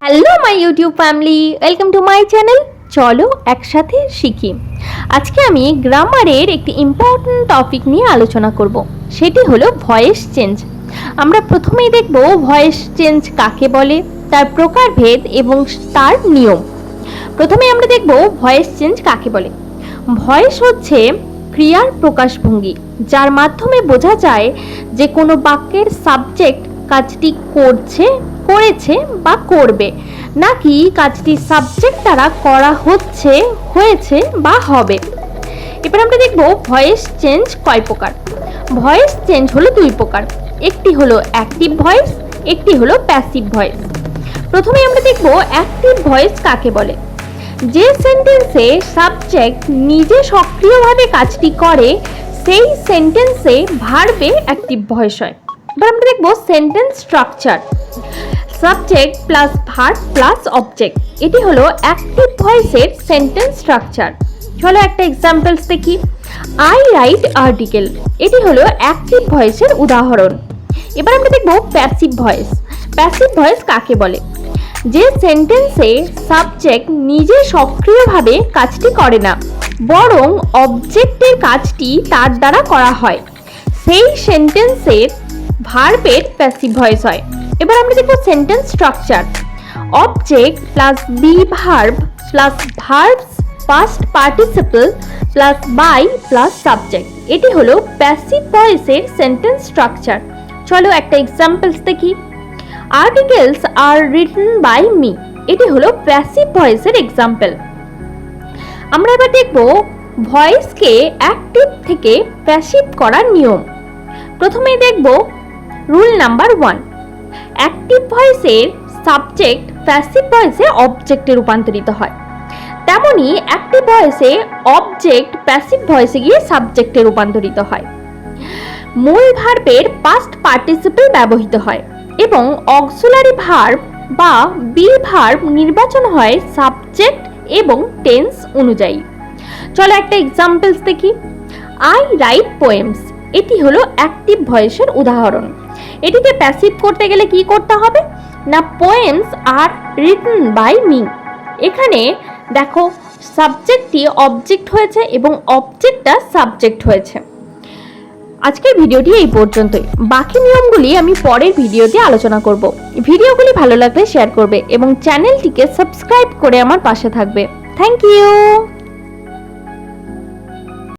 Hello my YouTube family, welcome to my channel. চলো একসাথে শিখি। আজকে আমি গ্রামারের একটি ইম্পর্ট্যান্ট টপিক নিয়ে আলোচনা করব, সেটি হলো ভয়েস চেঞ্জ। আমরা প্রথমেই দেখব ভয়েস চেঞ্জ কাকে বলে, তার প্রকারভেদ এবং তার নিয়ম। প্রথমে আমরা দেখব ভয়েস চেঞ্জ কাকে বলে। ভয়েস হচ্ছে ক্রিয়ার প্রকাশভঙ্গি, যার মাধ্যমে বোঝা যায় যে কোনো বাক্যের সাবজেক্ট কাজটি করেছে বা করবে, নাকি কাজটি সাবজেক্ট দ্বারা করা হয়েছে বা হবে। এবার আমরা দেখব ভয়েস চেঞ্জ কয় প্রকার। ভয়েস চেঞ্জ হলো দুই প্রকার, একটি হলো অ্যাক্টিভ ভয়েস, একটি হলো প্যাসিভ ভয়েস। প্রথমে আমরা দেখব অ্যাক্টিভ ভয়েস কাকে বলে। যে সেন্টেন্সে সাবজেক্ট নিজে সক্রিয়ভাবে কাজটি করে সেই সেন্টেন্সে ভার্বে অ্যাক্টিভ ভয়েস হয়। এবার আমরা দেখব sentence structure. Subject plus verb plus object, এটি হলো অ্যাক্টিভ ভয়েসের সেন্টেন্স স্ট্রাকচার। চলো একটা এক্সাম্পলস দেখি। আই রাইট আর্টিকেল, এটি হলো অ্যাক্টিভ ভয়েসের উদাহরণ। এবার আমরা দেখব প্যাসিভ ভয়েস। প্যাসিভ ভয়েস কাকে বলে। যে সেন্টেন্সে সাবজেক্ট নিজে সক্রিয়ভাবে কাজটি করে না, বরং অবজেক্টের কাজটি তার দ্বারা করা হয়, সেই সেন্টেন্সের ভার্বের প্যাসিভ ভয়েস হয়। এবার আমরা দেখব sentence structure. Object plus be verb plus verbs past participle plus by plus subject, এটি হলো প্যাসিভ ভয়েসের সেন্টেন্স স্ট্রাকচার। চলো একটা এক্সাম্পলস দেখি। Articles are written by me, এটি হলো প্যাসিভ ভয়েসের এক্সাম্পল। আমরা এবার দেখব ভয়েসকে অ্যাক্টিভ থেকে প্যাসিভ করার নিয়ম। প্রথমেই দেখব রুল নাম্বার 1। অ্যাক্টিভ ভয়েসের সাবজেক্ট প্যাসিভ ভয়েসে অবজেক্টে রূপান্তরিত হয়, তেমনি অ্যাক্টিভ ভয়েসে অবজেক্ট প্যাসিভ ভয়েসে গিয়ে সাবজেক্টে রূপান্তরিত হয়। মূল ভার্বের পাস্ট পার্টিসিপল ব্যবহৃত হয় এবং অক্সিলারি ভার্ব বা বি ভার্ব নির্বাচন হয় সাবজেক্ট এবং টেন্স অনুযায়ী। চলো একটা এক্সাম্পলস দেখি। আই রাইট পোয়েমস, এটি হলো অ্যাক্টিভ ভয়েসের উদাহরণ। এটিকে প্যাসিভ করতে গেলে কি করতে হবে না, poems are written by me. এখানে দেখো সাবজেক্টটি অবজেক্ট হয়েছে এবং অবজেক্টটা সাবজেক্ট হয়েছে। আজকের ভিডিওটি এই পর্যন্তই, বাকি নিয়মগুলি আমি পরের ভিডিওতে আলোচনা করব। ভিডিওগুলি ভালো লাগলে শেয়ার করবে এবং চ্যানেলটিকে সাবস্ক্রাইব করে আমার পাশে থাকবে। Thank you.